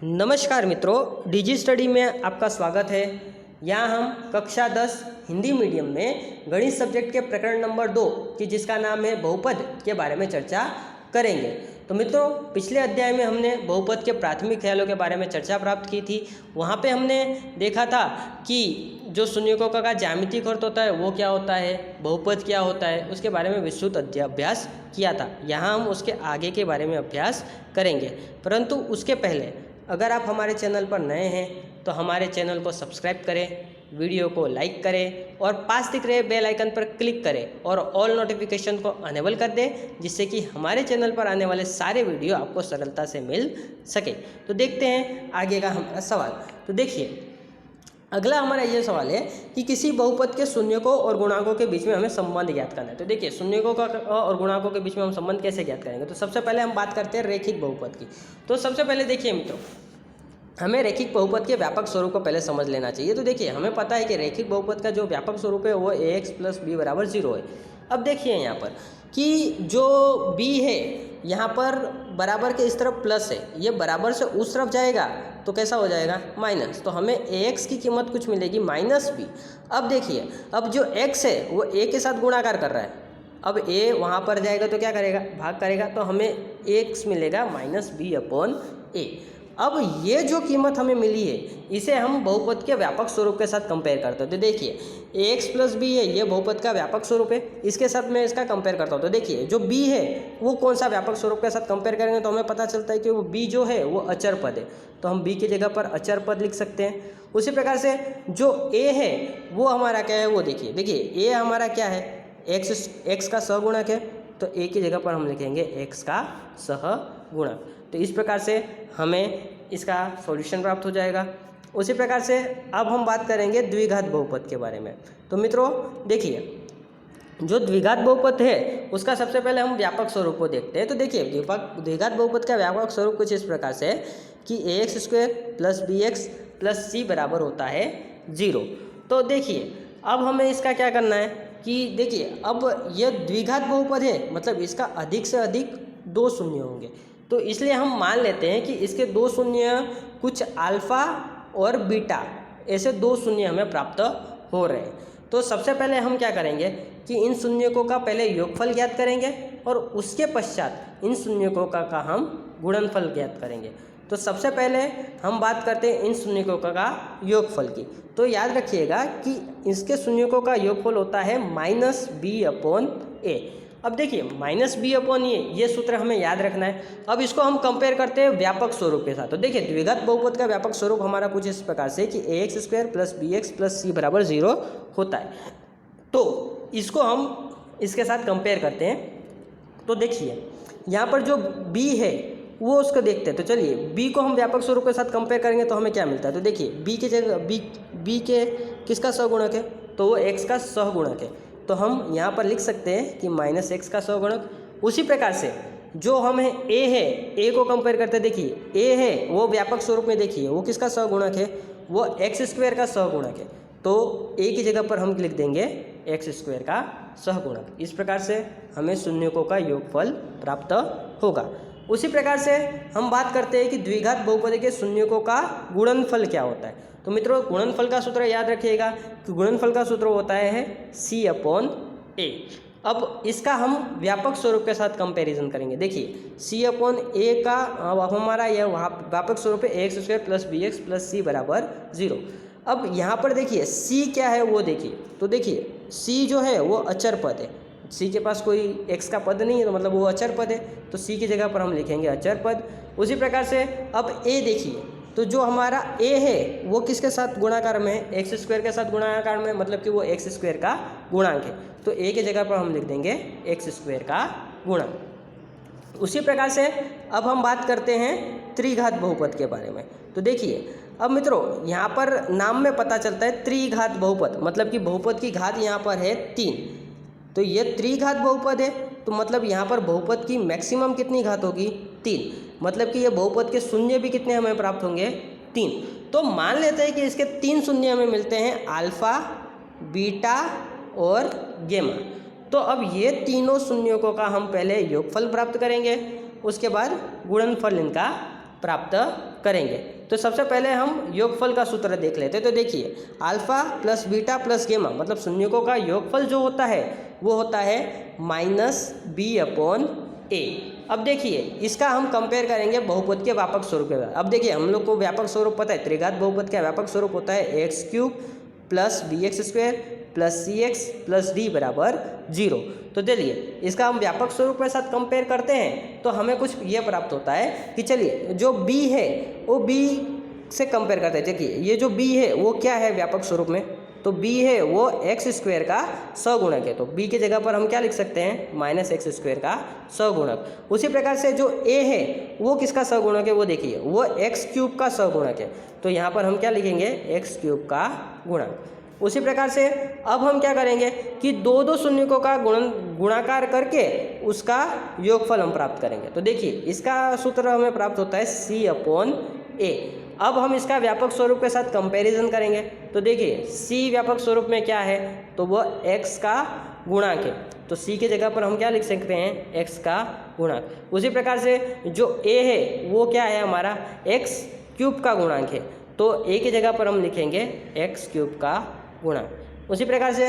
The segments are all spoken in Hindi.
नमस्कार मित्रों, डिजी स्टडी में आपका स्वागत है। यहाँ हम कक्षा 10 हिंदी मीडियम में गणित सब्जेक्ट के प्रकरण नंबर 2 की जिसका नाम है बहुपद के बारे में चर्चा करेंगे। तो मित्रों, पिछले अध्याय में हमने बहुपद के प्राथमिक ख्यालों के बारे में चर्चा प्राप्त की थी। वहाँ पे हमने देखा था कि जो शून्यकों का ज्यामितीय अर्थ होता है वो क्या होता है, बहुपद क्या होता है, उसके बारे में विस्तृत अभ्यास किया था। यहाँ हम उसके आगे के बारे में अभ्यास करेंगे, परंतु उसके पहले अगर आप हमारे चैनल पर नए हैं तो हमारे चैनल को सब्सक्राइब करें, वीडियो को लाइक करें और पास दिख रहे बेल आइकन पर क्लिक करें और ऑल नोटिफिकेशन को अनेबल कर दें, जिससे कि हमारे चैनल पर आने वाले सारे वीडियो आपको सरलता से मिल सके। तो देखते हैं आगे का हमारा सवाल। तो देखिए, अगला हमारा ये सवाल है कि किसी बहुपद के शून्यकों और गुणांकों के बीच में हमें संबंध ज्ञात करना है। तो देखिए, शून्यकों का और गुणांकों के बीच में हम संबंध कैसे ज्ञात करेंगे। तो सबसे पहले हम बात करते हैं रैखिक बहुपद की। तो सबसे पहले देखिए मित्रों, हमें रैखिक बहुपद के व्यापक स्वरूप को पहले समझ लेना चाहिए। तो देखिए, हमें पता है कि रैखिक बहुपद का जो व्यापक स्वरूप है वो ax + b = 0 है। अब देखिए यहाँ पर कि जो b है यहाँ पर बराबर के इस तरफ प्लस है, ये बराबर से उस तरफ जाएगा तो कैसा हो जाएगा माइनस। तो हमें ax की कीमत कुछ मिलेगी -b। अब देखिए, अब जो x है वो a के साथ गुणाकार कर रहा है। अब a वहाँ पर जाएगा तो क्या करेगा, भाग करेगा, तो हमें x मिलेगा -b/a। अब ये जो कीमत हमें मिली है इसे हम बहुपद के व्यापक स्वरूप के साथ कंपेयर करते हैं। तो देखिए, ax + b है, ये बहुपद का व्यापक स्वरूप है, इसके साथ मैं इसका कंपेयर करता हूँ। तो देखिए, जो b है वो कौन सा व्यापक स्वरूप के साथ कंपेयर करेंगे तो हमें पता चलता है कि वो b जो है वो अचर पद है, तो हम b की जगह पर अचर पद लिख सकते हैं। उसी प्रकार से जो a है वो हमारा क्या है, वो देखिए a हमारा क्या है, x का सहगुणक है, तो a की जगह पर हम लिखेंगे x का सहगुणक। तो इस प्रकार से हमें इसका सॉल्यूशन प्राप्त हो जाएगा। उसी प्रकार से अब हम बात करेंगे द्विघात बहुपद के बारे में। तो मित्रों देखिए, जो द्विघात बहुपद है उसका सबसे पहले हम व्यापक स्वरूप को देखते हैं। तो देखिए, द्विघात बहुपद का व्यापक स्वरूप कुछ इस प्रकार से कि ax² + bx + c बराबर होता है 0। तो देखिए, अब हमें इसका क्या करना है कि देखिए, अब यह द्विघात बहुपद है, मतलब इसका अधिक से अधिक 2 शून्य होंगे। तो इसलिए हम मान लेते हैं कि इसके 2 शून्य कुछ अल्फ़ा और बीटा, ऐसे 2 शून्य हमें प्राप्त हो रहे हैं। तो सबसे पहले हम क्या करेंगे कि इन शून्यकों का पहले योगफल ज्ञात करेंगे और उसके पश्चात इन शून्यकों का हम गुणनफल ज्ञात करेंगे। तो सबसे पहले हम बात करते हैं इन शून्यकों का योगफल की। तो याद रखिएगा कि इसके शून्यकों का योगफल होता है -b/a। अब देखिए, -b/a ये सूत्र हमें याद रखना है। अब इसको हम कंपेयर करते हैं व्यापक स्वरूप के साथ। तो देखिए, द्विघात बहुपद का व्यापक स्वरूप हमारा कुछ इस प्रकार से कि ax² + bx + c = 0 होता है। तो इसको हम इसके साथ कंपेयर करते हैं। तो देखिए, यहाँ पर जो b है वो उसको देखते हैं। तो चलिए, b को हम व्यापक स्वरूप के साथ कंपेयर करेंगे तो हमें क्या मिलता है। तो देखिए, b की जगह b के किसका सहगुणक है, तो वो x का सहगुणक है, तो हम यहाँ पर लिख सकते हैं कि -x का सहगुणक। उसी प्रकार से जो हमें a है, a को कंपेयर करते हैं। देखिए, a है वो व्यापक स्वरूप में देखिए वो किसका सहगुणक है, वो x² का सहगुणक है, तो a की जगह पर हम लिख देंगे x² का सहगुणक। इस प्रकार से हमें शून्यकों का योगफल प्राप्त होगा। उसी प्रकार से हम बात करते हैं कि द्विघात बहुपद के शून्यकों का गुणनफल क्या होता है। तो मित्रों, गुणनफल का सूत्र याद रखिएगा कि गुणनफल का सूत्र होता है c/a। अब इसका हम व्यापक स्वरूप के साथ कंपैरिजन करेंगे। देखिए, c/a का हमारा यह व्यापक स्वरूप है ax² + bx + c = 0। अब यहाँ पर देखिए c क्या है वो देखिए। तो देखिए, c जो है वो अचर पद है, c के पास कोई x का पद नहीं है, तो मतलब वो अचर पद है, तो c की जगह पर हम लिखेंगे अचर पद। उसी प्रकार से अब a देखिए, तो जो हमारा a है वो किसके साथ गुणाकार में है, x² के साथ गुणाकार में, मतलब कि वो x² का गुणांक है, तो a की जगह पर हम लिख देंगे x² का गुणांक। उसी प्रकार से अब हम बात करते हैं त्रिघात बहुपद के बारे में। तो देखिए, अब मित्रों यहाँ पर नाम में पता चलता है त्रिघात बहुपद, मतलब कि बहुपद की घात यहाँ पर है 3। तो ये त्रिघात बहुपद है, तो मतलब यहाँ पर बहुपद की मैक्सिमम कितनी घात होगी, 3। मतलब कि ये बहुपद के शून्य भी कितने हमें प्राप्त होंगे, 3। तो मान लेते हैं कि इसके 3 शून्य हमें मिलते हैं, अल्फ़ा, बीटा और गेमा। तो अब ये तीनों शून्यकों का हम पहले योगफल प्राप्त करेंगे, उसके बाद गुणनफल इनका प्राप्त करेंगे। तो सबसे पहले हम योगफल का सूत्र देख लेते हैं। तो देखिए अल्फा प्लस बीटा प्लस गेमा मतलब शून्यकों का योगफल जो होता है वो होता है -b/a। अब देखिए इसका हम कंपेयर करेंगे बहुपद के व्यापक स्वरूप के साथ। अब देखिए हम लोग को व्यापक स्वरूप पता है, त्रिघात बहुपद का व्यापक स्वरूप होता है x³ + bx² + cx + d = 0। तो चलिए इसका हम व्यापक स्वरूप के साथ कंपेयर करते हैं तो हमें कुछ ये प्राप्त होता है कि चलिए जो b है वो b से कंपेयर करते हैं। देखिए ये जो b है वो क्या है व्यापक स्वरूप में, तो b है वो x² का सगुणक है। तो b की जगह पर हम क्या लिख सकते हैं, -x² का सगुणक। उसी प्रकार से जो a है वो किसका सगुणक है, वो देखिए वो x³ का सगुणक है। तो यहाँ पर हम क्या लिखेंगे, x³ का गुणक। उसी प्रकार से अब हम क्या करेंगे कि दो शून्यकों का गुणाकार करके उसका योगफल हम प्राप्त करेंगे। तो देखिए इसका सूत्र हमें प्राप्त होता है c/a। अब हम इसका व्यापक स्वरूप के साथ कंपैरिजन करेंगे। तो देखिए c व्यापक स्वरूप में क्या है, तो वो x का गुणक है। तो c की जगह पर हम क्या लिख सकते हैं, x का गुणक। उसी प्रकार से जो a है वो क्या है, हमारा x³ का गुणक है। तो a की जगह पर हम लिखेंगे x³ का गुणक। उसी प्रकार से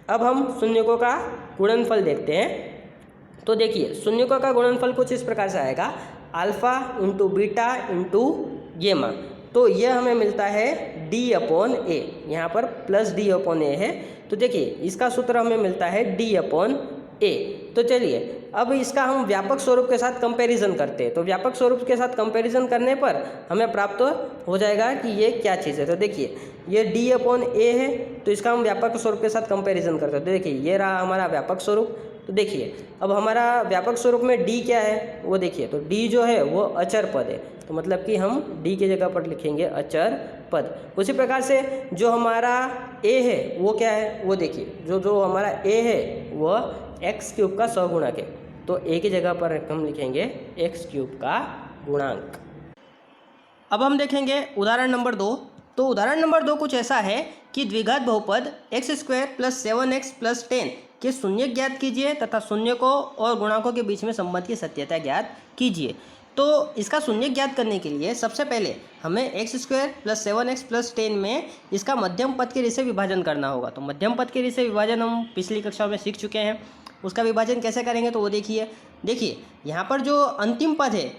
अब हम शून्यकों का गुणनफल देखते हैं। तो देखिए शून्यकों का गुणनफल कुछ इस प्रकार से आएगा, अल्फा × बीटा × गेमा। तो यह हमें मिलता है d/a, यहाँ पर +d/a है। तो देखिए इसका सूत्र हमें मिलता है d/a। तो चलिए अब इसका हम व्यापक स्वरूप के साथ कंपैरिजन करते हैं। तो व्यापक स्वरूप के साथ कंपैरिजन करने पर हमें प्राप्त हो जाएगा कि ये क्या चीज़ है। तो देखिए ये d/a है, तो इसका हम व्यापक स्वरूप के साथ कंपैरिजन करते हैं। तो देखिए ये रहा हमारा व्यापक स्वरूप। तो देखिए अब हमारा व्यापक स्वरूप में d क्या है वो देखिए, तो d जो है वो अचर पद है। तो मतलब कि हम d की जगह पर लिखेंगे अचर पद। उसी प्रकार से जो हमारा a है वो क्या है, वो देखिए जो हमारा a है वो x³ का सगुणक है। तो a की जगह पर हम लिखेंगे x³ का गुणांक। अब हम देखेंगे उदाहरण नंबर 2। तो उदाहरण नंबर 2 कुछ ऐसा है कि द्विघात बहुपद x² + 7x + 10 के शून्यक ज्ञात कीजिए तथा शून्यकों और गुणांकों के बीच में संबंध की सत्यता ज्ञात कीजिए। तो इसका शून्यक ज्ञात करने के लिए सबसे पहले हमें x² + 7x + 10 में इसका मध्यम पद के रीति से विभाजन करना होगा। तो मध्यम पद के रीति से विभाजन हम पिछली कक्षा में सीख चुके हैं। उसका विभाजन कैसे करेंगे तो वो देखिए यहाँ पर जो अंतिम पद है,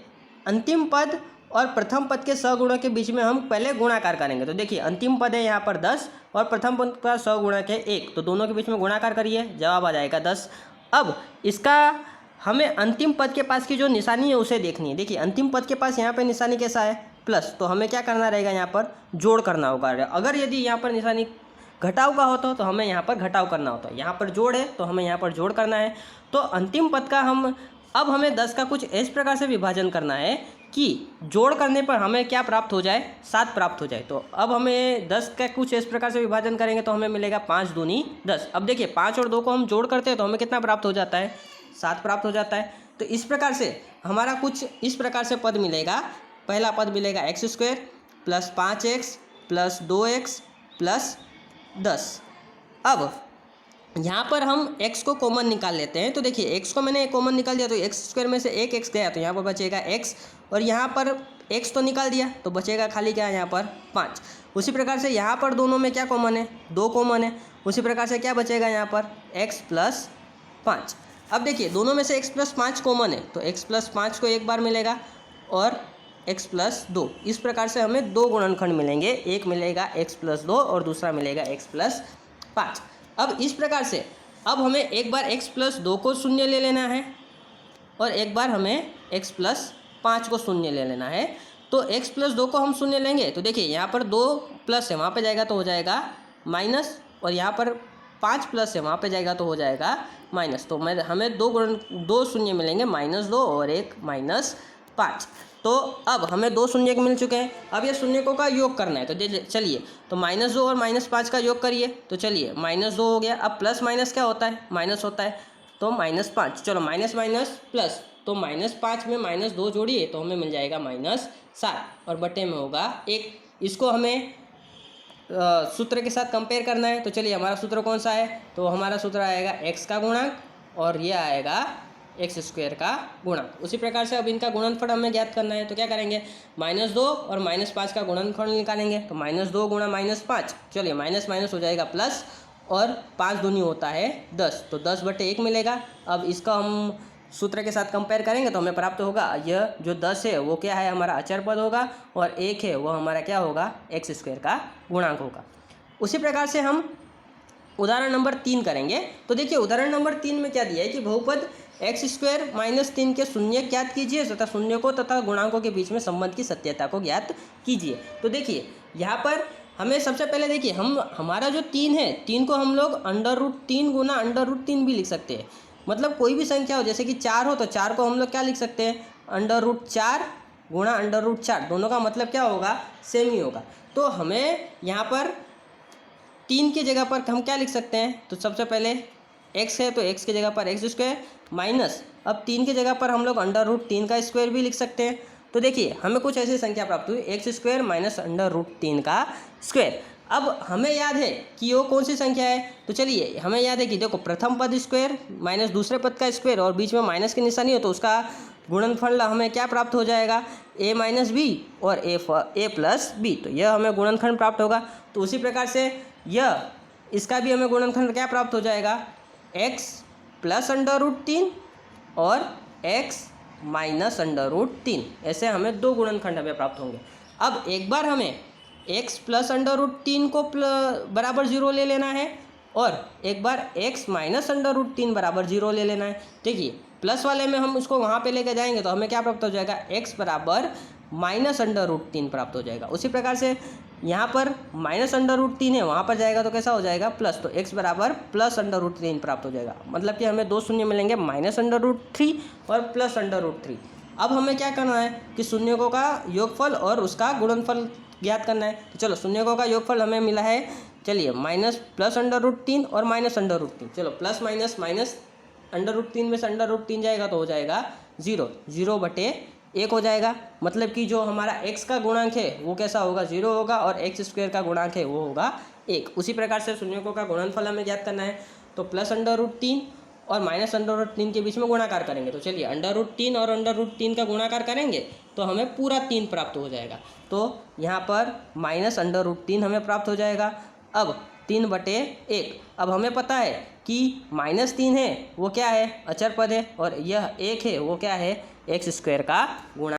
अंतिम पद और प्रथम पद के सगुणक के बीच में हम पहले गुणाकार करेंगे। तो देखिए अंतिम पद है यहाँ पर 10 और प्रथम पद का सगुणक है 1, तो दोनों के बीच में गुणाकार करिए, जवाब आ जाएगा 10। अब इसका हमें अंतिम पद के पास की जो निशानी है उसे देखनी है। देखिए अंतिम पद के पास यहाँ पे निशानी कैसा है, प्लस, तो हमें क्या करना रहेगा, यहाँ पर जोड़ करना होगा। अगर यदि यहाँ पर निशानी घटाव का होता तो हमें यहाँ पर घटाव करना होता है, यहाँ पर जोड़ है तो हमें यहाँ पर जोड़ करना है। तो अंतिम पद का अब हमें 10 का कुछ इस प्रकार से विभाजन करना है कि जोड़ करने पर हमें क्या प्राप्त हो जाए, 7 प्राप्त हो जाए। तो अब हमें 10 का कुछ इस प्रकार से विभाजन करेंगे तो हमें मिलेगा 5 दूनी 10। अब देखिए 5 और 2 को हम जोड़ करते हैं तो हमें कितना प्राप्त हो जाता है, 7 प्राप्त हो जाता है। तो इस प्रकार से हमारा कुछ इस प्रकार से पद मिलेगा। पहला पद मिलेगा x² + 5x + 2x + 10। अब यहाँ पर हम x को कॉमन निकाल लेते हैं। तो देखिए x को मैंने कॉमन निकाल दिया तो x² में से एक x गया तो यहाँ पर बचेगा x, और यहाँ पर x तो निकाल दिया तो बचेगा खाली क्या है, यहाँ पर 5। उसी प्रकार से यहाँ पर दोनों में क्या कॉमन है, 2 कॉमन है। उसी प्रकार से क्या बचेगा यहाँ पर x + 5। अब देखिए दोनों में से x + 5 कॉमन है तो x + 5 को एक बार मिलेगा और x + 2। इस प्रकार से हमें 2 गुणनखंड मिलेंगे, एक मिलेगा x + 2 और दूसरा मिलेगा x + 5। अब इस प्रकार से अब हमें एक बार x + 2 को शून्य ले लेना है और एक बार हमें x + 5 को शून्य ले लेना है। तो x + 2 को हम शून्य लेंगे तो देखिए यहाँ पर 2 प्लस है, वहाँ पे जाएगा तो हो जाएगा माइनस, और यहाँ पर 5 प्लस है, वहाँ पे जाएगा तो हो जाएगा माइनस। तो हमें 2 शून्य मिलेंगे, -2 और एक -5। तो अब हमें 2 शून्य मिल चुके हैं। अब ये शून्यकों का योग करना है। तो चलिए तो -2 और -5 का योग करिए। तो चलिए -2 हो गया। अब प्लस माइनस क्या होता है, माइनस होता है, तो -5। चलो माइनस माइनस प्लस, तो -5 में -2 जोड़िए तो हमें मिल जाएगा -7 और बटे में होगा 1। इसको हमें सूत्र के साथ कंपेयर करना है। तो चलिए हमारा सूत्र कौन सा है, तो हमारा सूत्र आएगा x का गुणांक और ये आएगा एक्स स्क्वायर का गुणक। उसी प्रकार से अब इनका गुणनफल हमें ज्ञात करना है, तो क्या करेंगे, -2 और -5 का गुणनफल निकालेंगे। तो -2 गुणा -5, चलिए माइनस माइनस हो जाएगा प्लस, और 5 दूनी होता है 10, तो 10/1 मिलेगा। अब इसका हम सूत्र के साथ कंपेयर करेंगे तो हमें प्राप्त होगा, यह जो 10 है वो क्या है, हमारा अचर पद होगा, और 1 है वो हमारा क्या होगा, एक्स स्क्वायर का गुणांक होगा। उसी प्रकार से हम उदाहरण नंबर 3 करेंगे। तो देखिए उदाहरण नंबर 3 में क्या दिया है कि बहुपद एक्स स्क्वायर -3 के शून्य ज्ञात कीजिए तथा शून्य को तथा गुणांकों के बीच में संबंध की सत्यता को ज्ञात कीजिए। तो देखिए यहाँ पर हमें सबसे पहले देखिए हमारा जो 3 है, 3 को हम लोग √3 गुना √3 भी लिख सकते हैं। मतलब कोई भी संख्या हो, जैसे कि 4 हो तो 4 को हम लोग क्या लिख सकते हैं, √4 गुणा √4, दोनों का मतलब क्या होगा, सेम ही होगा। तो हमें यहाँ पर 3 की जगह पर हम क्या लिख सकते हैं, तो सबसे पहले x है तो x की जगह पर एक्स स्क्वायर माइनस, अब 3 की जगह पर हम लोग √3 का स्क्वायर भी लिख सकते हैं। तो देखिए हमें कुछ ऐसी संख्या प्राप्त हुई, एक्स स्क्वायर माइनस √3 का स्क्वायर। अब हमें याद है कि वो कौन सी संख्या है, तो चलिए हमें याद है कि देखो प्रथम पद स्क्वायर माइनस दूसरे पद का स्क्वायर और बीच में माइनस की निशानी हो तो उसका गुणनफल हमें क्या प्राप्त हो जाएगा, a - b और a + b, तो यह हमें गुणनखंड प्राप्त होगा। तो उसी प्रकार से यह इसका भी हमें गुणनखंड क्या प्राप्त हो जाएगा, x + √3 और x - √3, ऐसे हमें 2 गुणनखंड हमें प्राप्त होंगे। अब एक बार हमें x + √3 को बराबर 0 ले लेना है और एक बार x - √3 बराबर 0 ले लेना है। देखिए प्लस वाले में हम उसको वहाँ पे लेके जाएंगे तो हमें क्या प्राप्त हो जाएगा, x बराबर -√3 प्राप्त हो जाएगा। उसी प्रकार से यहाँ पर -√3 है, वहाँ पर जाएगा तो कैसा हो जाएगा, प्लस, तो x बराबर +√3 प्राप्त हो जाएगा। मतलब कि हमें 2 शून्य मिलेंगे, -√3 और +√3। अब हमें क्या करना है कि शून्यकों का योगफल और उसका गुणनफल ज्ञात करना है। तो चलो शून्यकों का योगफल हमें मिला है, चलिए +√3 और -√3, चलो प्लस माइनस माइनस √3 में से √3 जाएगा तो हो जाएगा 0, 0/1 हो जाएगा। मतलब कि जो हमारा x का गुणांक है वो कैसा होगा, 0 होगा, और एक्स स्क्वायर का गुणांक है वो होगा 1। उसी प्रकार से शून्यकों का गुणनफल हमें ज्ञात करना है, तो +√3 और -√3 के बीच में गुणाकार करेंगे। तो चलिए √3 और √3 का गुणाकार करेंगे तो हमें पूरा 3 प्राप्त हो जाएगा। तो यहाँ पर -√3 हमें प्राप्त हो जाएगा। अब 3/1, अब हमें पता है कि -3 है वो क्या है, अचर पद है, और यह 1 है वो क्या है, एक्स स्क्वायर का गुणा